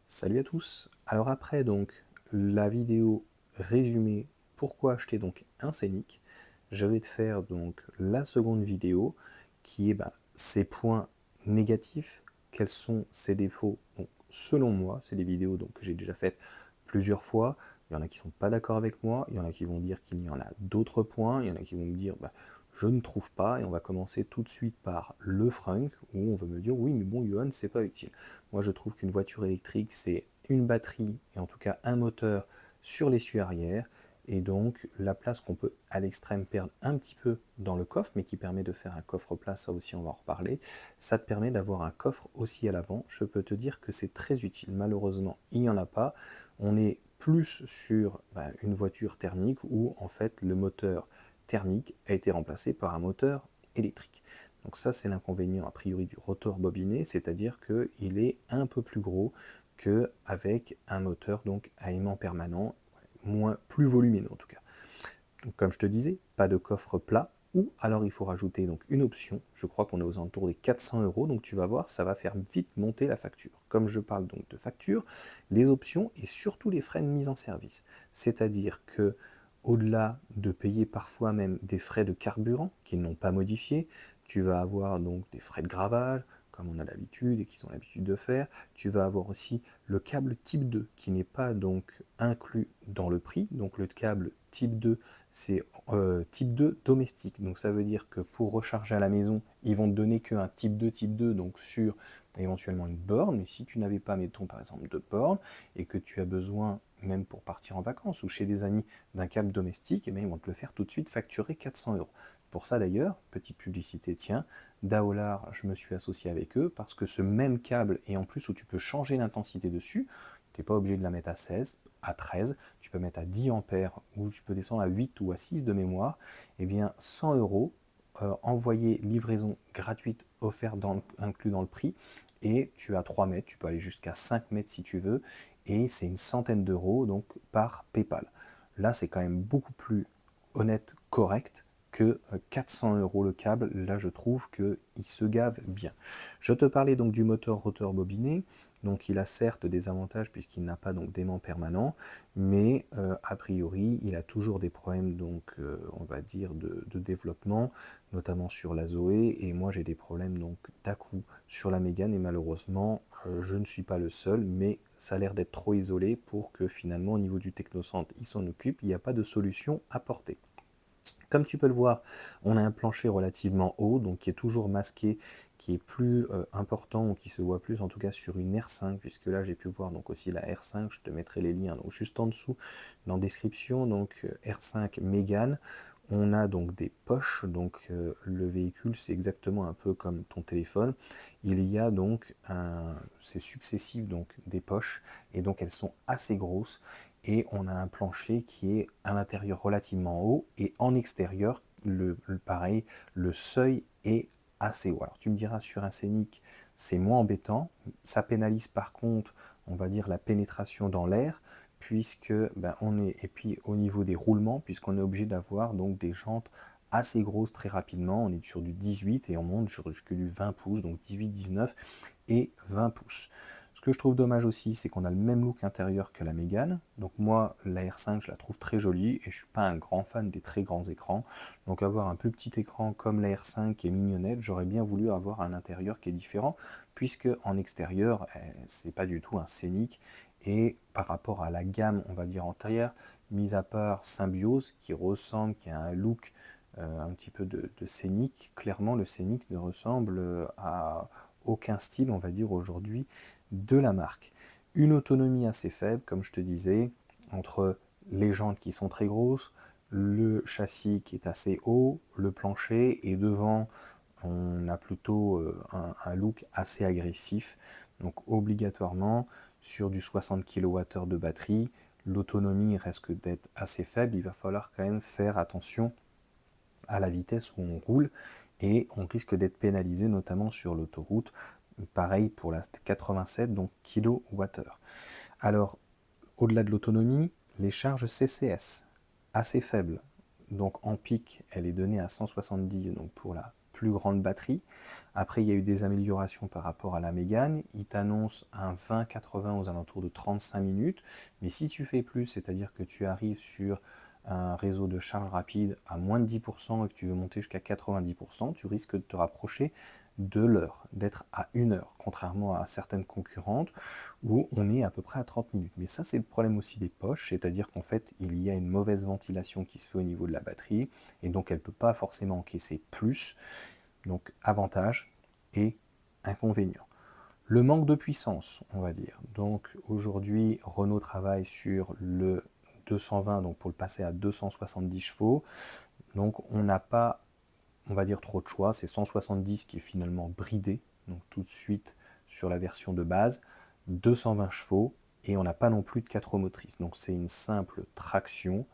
Salut à tous. Alors après donc la vidéo résumée pourquoi acheter donc un Scénic, je vais te faire donc la seconde vidéo qui est ses points négatifs, quels sont ses défauts. Donc selon moi, c'est des vidéos donc que j'ai déjà faites plusieurs fois. Il y en a qui sont pas d'accord avec moi, il y en a qui vont dire qu'il y en a d'autres points, il y en a qui vont me dire je ne trouve pas, et on va commencer tout de suite par le frunk, où on va me dire oui mais bon Johan c'est pas utile. Moi, je trouve qu'une voiture électrique, c'est une batterie, et en tout cas un moteur sur l'essieu arrière, et donc la place qu'on peut à l'extrême perdre un petit peu dans le coffre, mais qui permet de faire un coffre plat, ça aussi on va en reparler, ça te permet d'avoir un coffre aussi à l'avant. Je peux te dire que c'est très utile. Malheureusement, il n'y en a pas. On est plus sur une voiture thermique où en fait le moteur thermique a été remplacé par un moteur électrique. Donc ça, c'est l'inconvénient a priori du rotor bobiné, c'est-à-dire qu'il est un peu plus gros qu'avec un moteur donc à aimant permanent, plus volumineux en tout cas. Donc, comme je te disais, pas de coffre plat, ou alors il faut rajouter donc une option. Je crois qu'on est aux alentours des 400 €, donc tu vas voir, ça va faire vite monter la facture. Comme je parle donc de facture, les options et surtout les frais de mise en service. C'est-à-dire que au-delà de payer parfois même des frais de carburant qu'ils n'ont pas modifiés, tu vas avoir donc des frais de gravage, comme on a l'habitude et qu'ils ont l'habitude de faire. Tu vas avoir aussi le câble type 2 qui n'est pas donc inclus dans le prix. Donc le câble type 2, c'est type 2 domestique. Donc ça veut dire que pour recharger à la maison, ils vont te donner qu'un type 2, donc sur éventuellement une borne. Mais si tu n'avais pas, mettons par exemple de borne, et que tu as besoin, même pour partir en vacances ou chez des amis, d'un câble domestique, eh bien, ils vont te le faire tout de suite facturer 400 €. Pour ça d'ailleurs, petite publicité, tiens, Daolar, je me suis associé avec eux parce que ce même câble, et en plus où tu peux changer l'intensité dessus, tu n'es pas obligé de la mettre à 16, à 13, tu peux mettre à 10 ampères ou tu peux descendre à 8 ou à 6 de mémoire, et bien 100 €, envoyé livraison gratuite offerte inclus dans le prix, et tu as 3 mètres, tu peux aller jusqu'à 5 mètres si tu veux, et c'est une centaine d'euros donc par PayPal. Là, c'est quand même beaucoup plus honnête, correct que 400 € le câble. Là, je trouve qu'il se gave bien. Je te parlais donc du moteur rotor bobiné. Donc, il a certes des avantages puisqu'il n'a pas donc d'aimant permanent, mais a priori, il a toujours des problèmes donc, on va dire, de développement, notamment sur la Zoé. Et moi, j'ai des problèmes donc d'à-coups sur la Mégane. Et malheureusement, je ne suis pas le seul, mais ça a l'air d'être trop isolé pour que finalement, au niveau du technocentre, il s'en occupe. Il n'y a pas de solution apportée. Comme tu peux le voir, on a un plancher relativement haut, donc qui est toujours masqué, qui est plus important, ou qui se voit plus en tout cas sur une R5, puisque là j'ai pu voir donc aussi la R5, je te mettrai les liens donc juste en dessous dans la description, donc R5 Mégane. On a donc des poches, donc le véhicule c'est exactement un peu comme ton téléphone. Il y a donc c'est successif donc des poches, et donc elles sont assez grosses, et on a un plancher qui est à l'intérieur relativement haut, et en extérieur pareil, le seuil est assez haut. Alors tu me diras, sur un Scénic c'est moins embêtant, ça pénalise par contre on va dire la pénétration dans l'air, puisque on est, et puis au niveau des roulements, puisqu'on est obligé d'avoir donc des jantes assez grosses très rapidement. On est sur du 18 et on monte jusqu'à du 20 pouces, donc 18, 19 et 20 pouces. Ce que je trouve dommage aussi, c'est qu'on a le même look intérieur que la Mégane. Donc moi, la R5, je la trouve très jolie, et je ne suis pas un grand fan des très grands écrans. Donc avoir un plus petit écran comme la R5 qui est mignonnette, j'aurais bien voulu avoir un intérieur qui est différent, puisque en extérieur, c'est pas du tout un Scénic. Et par rapport à la gamme, on va dire antérieure, mis à part Symbiose, qui ressemble, qui a un look un petit peu de Scénic, clairement le Scénic ne ressemble à aucun style, on va dire aujourd'hui, de la marque. Une autonomie assez faible, comme je te disais, entre les jantes qui sont très grosses, le châssis qui est assez haut, le plancher, et devant on a plutôt un look assez agressif. Donc obligatoirement sur du 60 kWh de batterie, l'autonomie risque d'être assez faible. Il va falloir quand même faire attention à la vitesse où on roule, et on risque d'être pénalisé notamment sur l'autoroute. Pareil pour la 87 donc kWh. Alors au-delà de l'autonomie, les charges CCS assez faibles. Donc en pic, elle est donnée à 170 donc pour la plus grande batterie. Après, il y a eu des améliorations par rapport à la Mégane. Il t'annonce un 20-80 aux alentours de 35 minutes. Mais si tu fais plus, c'est-à-dire que tu arrives sur un réseau de charge rapide à moins de 10% et que tu veux monter jusqu'à 90%, tu risques de te rapprocher de l'heure, d'être à 1 heure, contrairement à certaines concurrentes où on est à peu près à 30 minutes. Mais ça, c'est le problème aussi des poches, c'est-à-dire qu'en fait, il y a une mauvaise ventilation qui se fait au niveau de la batterie, et donc elle ne peut pas forcément encaisser plus. Donc, avantage et inconvénient. Le manque de puissance, on va dire. Donc, aujourd'hui, Renault travaille sur le 220, donc pour le passer à 270 chevaux. Donc, on n'a pas, on va dire, trop de choix. C'est 170 qui est finalement bridé, donc tout de suite sur la version de base, 220 chevaux, et on n'a pas non plus de 4 roues motrices. Donc c'est une simple traction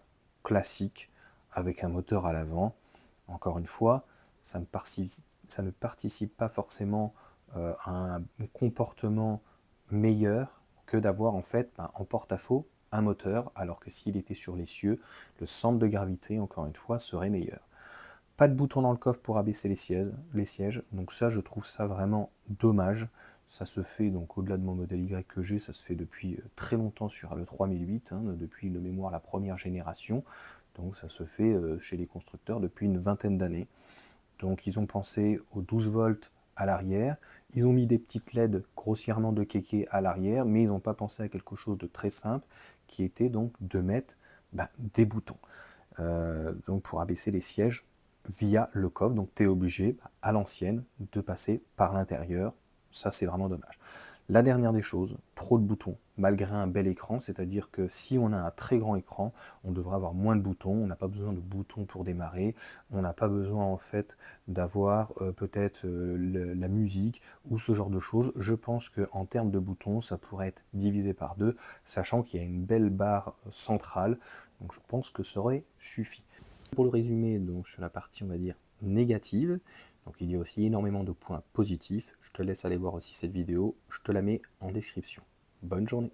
classique avec un moteur à l'avant. Encore une fois, ça ne participe pas forcément à un comportement meilleur que d'avoir en fait en porte-à-faux un moteur, alors que s'il était sur l'essieu, le centre de gravité, encore une fois, serait meilleur. Pas de bouton dans le coffre pour abaisser les sièges, donc ça je trouve ça vraiment dommage. Ça se fait donc au-delà de mon modèle Y que j'ai, ça se fait depuis très longtemps sur le 3008, hein, depuis de mémoire la première génération. Donc ça se fait chez les constructeurs depuis une vingtaine d'années. Donc ils ont pensé aux 12 volts à l'arrière, ils ont mis des petites LED grossièrement de kéké à l'arrière, mais ils n'ont pas pensé à quelque chose de très simple, qui était donc de mettre des boutons. Donc pour abaisser les sièges via le coffre, donc tu es obligé à l'ancienne de passer par l'intérieur, ça c'est vraiment dommage. La dernière des choses, trop de boutons, malgré un bel écran, c'est-à-dire que si on a un très grand écran, on devrait avoir moins de boutons, on n'a pas besoin de boutons pour démarrer, on n'a pas besoin en fait d'avoir peut-être la musique ou ce genre de choses. Je pense qu'en termes de boutons, ça pourrait être divisé par deux, sachant qu'il y a une belle barre centrale, donc je pense que ça aurait suffi. Pour le résumer, donc sur la partie on va dire négative, donc il y a aussi énormément de points positifs. Je te laisse aller voir aussi cette vidéo, je te la mets en description. Bonne journée.